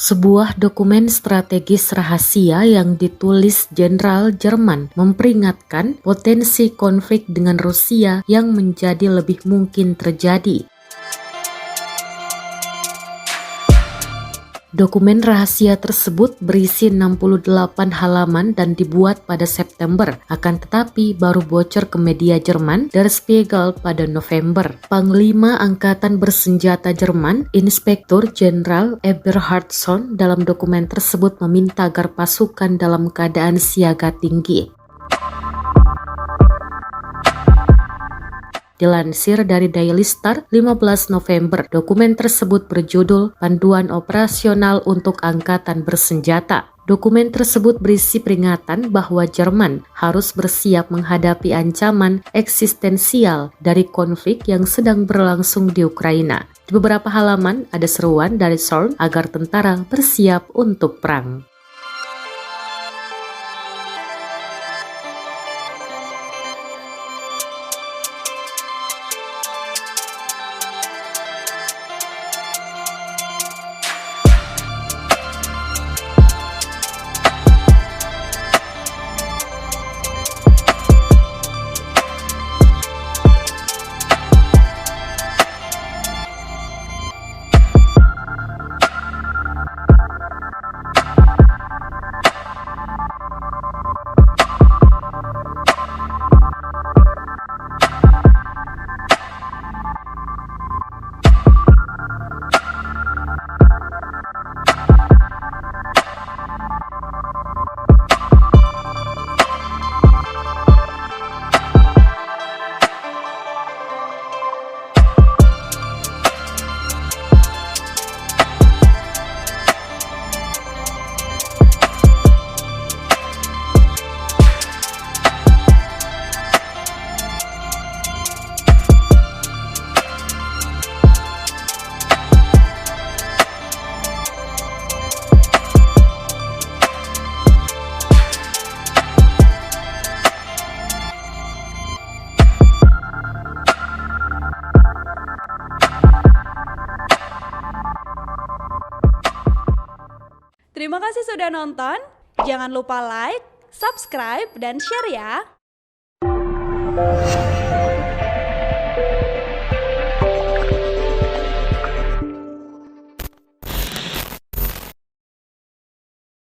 Sebuah dokumen strategis rahasia yang ditulis Jenderal Jerman memperingatkan potensi konflik dengan Rusia yang menjadi lebih mungkin terjadi. Dokumen rahasia tersebut berisi 68 halaman dan dibuat pada September, akan tetapi baru bocor ke media Jerman Der Spiegel pada November. Panglima Angkatan Bersenjata Jerman, Inspektur Jenderal Eberhardsson, dalam dokumen tersebut meminta agar pasukan dalam keadaan siaga tinggi. Dilansir dari Daily Star 15 November, dokumen tersebut berjudul Panduan Operasional untuk Angkatan Bersenjata. Dokumen tersebut berisi peringatan bahwa Jerman harus bersiap menghadapi ancaman eksistensial dari konflik yang sedang berlangsung di Ukraina. Di beberapa halaman ada seruan dari Zorn agar tentara bersiap untuk perang. Terima kasih sudah nonton. Jangan lupa like, subscribe, dan share ya.